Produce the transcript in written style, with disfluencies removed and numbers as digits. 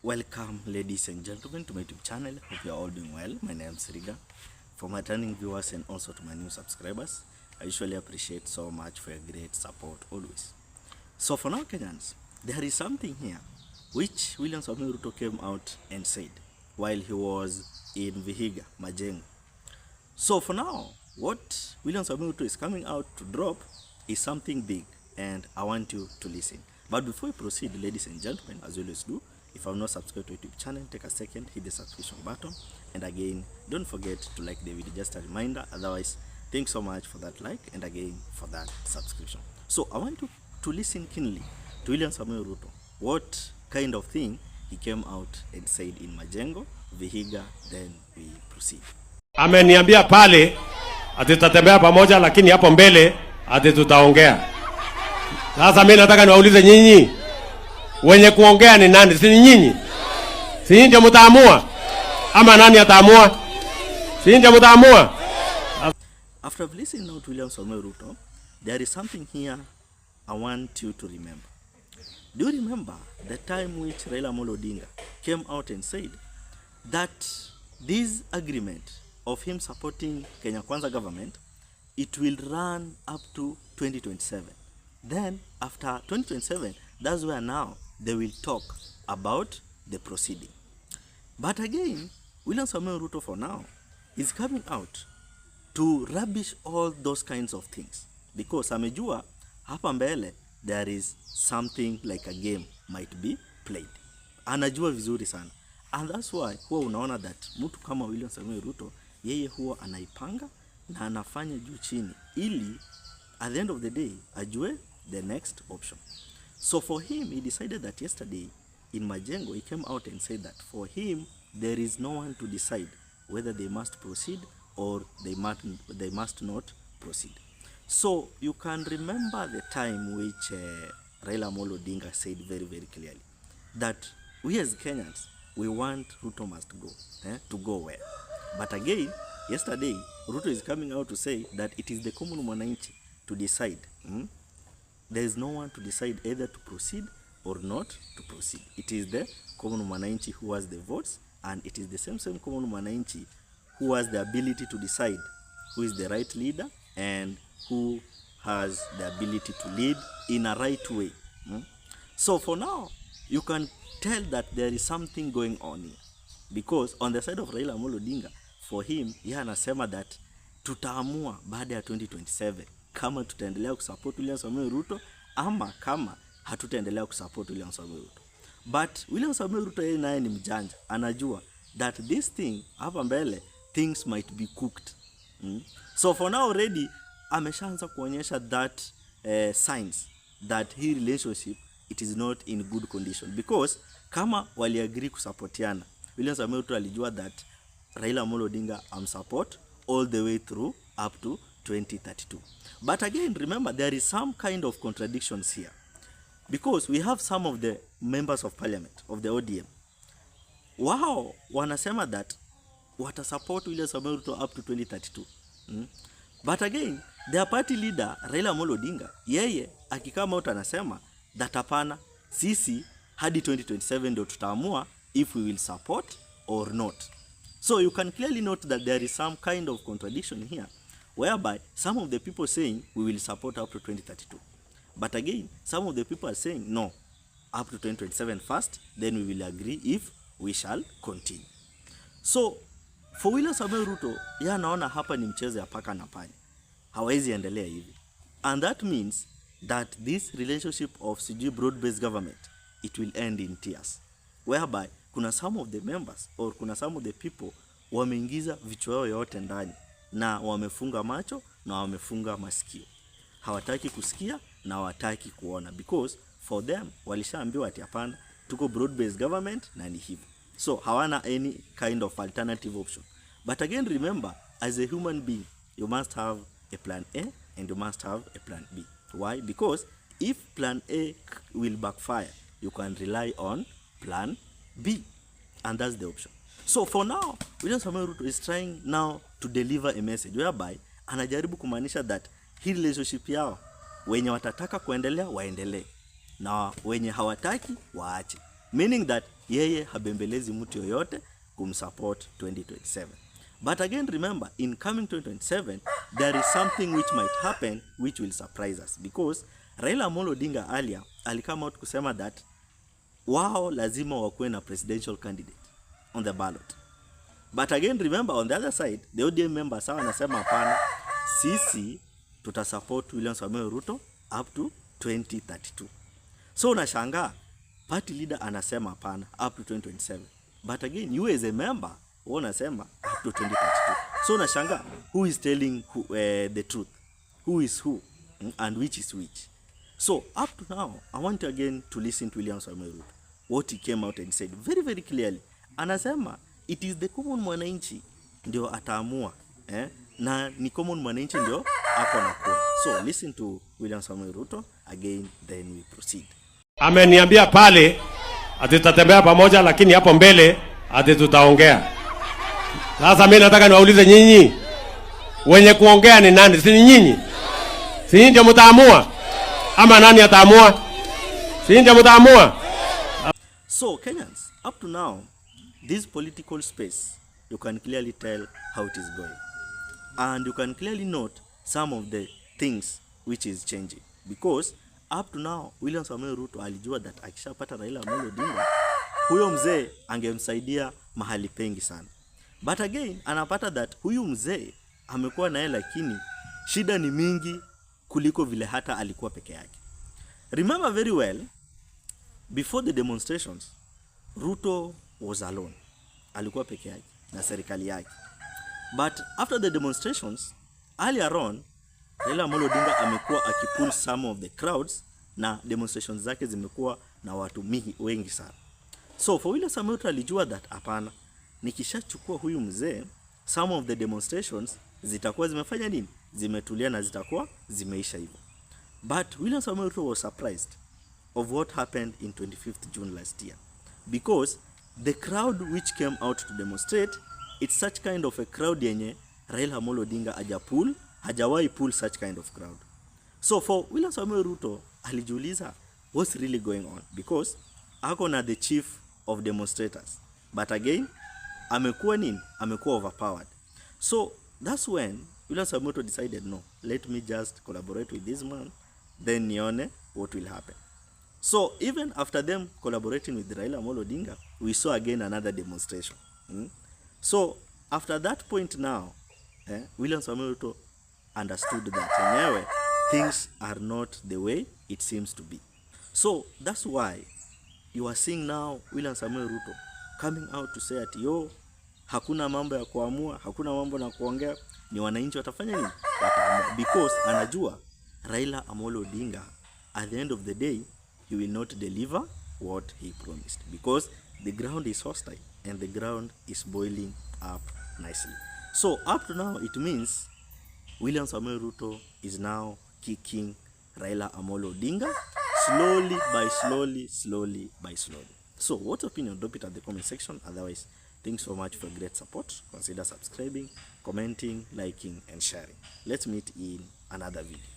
Welcome, ladies and gentlemen, to my YouTube channel. Hope you are all doing well. My name is Vihiga. For my returning viewers and also to my new subscribers, I usually appreciate so much for your great support always. So for now, Kenyans, there is something here which William Samoei Ruto came out and said while he was in Vihiga, Majengo. So for now, what William Samoei Ruto is coming out to drop is something big, and I want you to listen. But before we proceed, ladies and gentlemen, as you always do, if I'm not subscribed to YouTube channel, take a second, hit the subscription button, and again, don't forget to like the video, just a reminder. Otherwise, thanks so much for that like, and again for that subscription. So I want you to listen keenly to William Samoei Ruto, what kind of thing he came out and said in Majengo, Vihiga, then we proceed. Ameniambia pale ati tutatembea pamoja, lakini hapo mbele ati tutaongea. Sasa mimi nataka niwaulize nyinyi, wenye kuongea ni nani? Si nyinyi? Si nyinyi ndio mtaamua ama nani ataamua? Si nyinyi ndio mtaamua? After listening now to William Samoei Ruto, there is something here I want you to remember. Do you remember the time which Raila Amolo Odinga came out and said that this agreement of him supporting Kenya Kwanza government, it will run up to 2027. Then after 2027, that's where now they will talk about the proceeding. But again, William Samoei Ruto for now is coming out to rubbish all those kinds of things, because amejua hapa mbele there is something like a game might be played. Anajua vizuri sana. And that's why huwa unaona that mtu kama William Samoei Ruto yeye huwa anaipanga na anafanya juu chini ili at the end of the day ajue the next option. So for him, he decided that yesterday in Majengo, he came out and said that for him, there is no one to decide whether they must proceed or they must not proceed. So you can remember the time which Raila Amolo Odinga said very, very clearly that we as Kenyans, we want Ruto must go, to go where. But again, yesterday, Ruto is coming out to say that it is the common mwananchi to decide. There is no one to decide either to proceed or not to proceed. It is the common mwananchi who has the votes, and it is the same common mwananchi who has the ability to decide who is the right leader and who has the ability to lead in a right way. So for now, you can tell that there is something going on here, because on the side of Raila Amolo Odinga, for him, yeye anasema that tutaamua baada ya 2027 kama tutaendelea kusupport William Samoei Ruto ama kama hatutaendelea kusupport William Samoei Ruto. But William Samoei Ruto yeye naye ni mjanja, anajua that this thing hapa mbele things might be cooked. So for now already ameshaanza kuonyesha that signs that his relationship it is not in good condition, because kama wali agree kusupportiana, William Samoei Ruto alijua that Raila Amolo Odinga support all the way through up to 2032. But again, remember, there is some kind of contradictions here, because we have some of the members of parliament of the ODM. Wow, wanasema that wata support William Samoei Ruto up to 2032. But again, their party leader Raila Amolo Odinga, yeye akikama out anasema that hapana, sisi hadi 2027 ndio tutaamua if we will support or not. So you can clearly note that there is some kind of contradiction here, whereby some of the people saying we will support up to 2032. But again, some of the people are saying no, up to 2027 first, then we will agree if we shall continue. So for William Samoei Ruto, yeye anaona hapa ni mchezo ya paka na panya. Hawezi endelea hivi. And that means that this relationship of sijui broad-based government, it will end in tears. Whereby kuna some of the members or kuna some of the people wameingiza vichwa yao yote ndani na wamefunga macho na wamefunga masikio. Hawataki kusikia na hawataki kuona, because for them walishaambiwa ati hapana, tuko broad-based government na ni hivyo. So hawana any kind of alternative option. But again, remember, as a human being, you must have a plan A and you must have a plan B. Why? Because if plan A will backfire, you can rely on plan B, and that's the option. So for now, William Samoei Ruto is trying now to deliver a message whereby anajaribu kumaanisha that hii relationship yao, wenye watataka kuendelea waendelee na wenye hawataki waache, meaning that yeye habembelezi mtu yoyote kumsupport 2027. But again, remember, in coming 2027, there is something which might happen which will surprise us, because Raila Amolo Odinga earlier alikama out kusema that wao lazima wakuwe na presidential candidate on the ballot. But again, remember, on the other side, the ODM members sawa nasema hapana, sisi tutasupport William Samoei Ruto up to 2032. So unashangaa party leader anasema hapana up to 2027. But again, you as a member unasema up to 2032. So unashangaa who is telling the truth? Who is who? And which is which? So up to now, I want again to listen to William Samoei Ruto. What he came out and said very, very clearly. Anasema it is the common mwananchi ndio ataamua. Na ni common mwananchi ndio ako na kura. So listen to William Samoei Ruto again, then we proceed. Ameniambia pale ati tutatembea pamoja, lakini hapo mbele ati tutaongea. Sasa mimi nataka niwaulize nyinyi, wenye kuongea ni nani? Si nyinyi? Si nyinyi ndio mtaamua? Ama nani ataamua? Si nyinyi ndio mtaamua? So Kenyans, up to now, this political space, you can clearly tell how it is going. And you can clearly note some of the things which is changing. Because up to now, William Samoei Ruto alijua that akishapata Raila Amolo Odinga, huyo mzee angemsaidia mahali pengi sana. But again, anapata that huyu mzee amekuwa naye, lakini shida ni mingi kuliko vile hata alikuwa peke yake. Remember very well, before the demonstrations, Ruto was alone. Alikuwa peke yake na serikali yake. But after the demonstrations, earlier on, Raila Amolo Odinga amekuwa akipull some of the crowds, na demonstrations zake zimekuwa na watu wengi sana. So for William Samoei Ruto alijua that hapana, nikishachukua huyu mzee, some of the demonstrations zitakuwa zimefanya nini? Zimetulia na zitakuwa zimeisha hivyo. But William Samoei Ruto was surprised of what happened in 25th June last year, because the crowd which came out to demonstrate, it's such kind of a crowd yenye Raila Amolo Odinga hajawahi pull such kind of crowd. So for William Samoei Ruto alijiuliza what's really going on, because ako na the chief of demonstrators, but again amekuwa nini? Amekuwa overpowered. So that's when William Samoei Ruto decided, no, let me just collaborate with this man, then nione what will happen. So even after them collaborating with Raila Amolo Odinga, we saw again another demonstration. So after that point now, William Samoei Ruto understood that anyway, things are not the way it seems to be. So that's why you are seeing now William Samoei Ruto coming out to say that yo, hakuna mambo ya kuamua, hakuna mambo na kuongea, ni wananchi watafanya nini? Wataamua. Because anajua Raila Amolo Odinga, at the end of the day, he will not deliver what he promised, because the ground is hostile and the ground is boiling up nicely. So up to now, it means William Samoei Ruto is now kicking Raila Amolo Odinga slowly by slowly. So what's your opinion? Drop it at the comment section. Otherwise, thanks so much for great support. Consider subscribing, commenting, liking, and sharing. Let's meet in another video.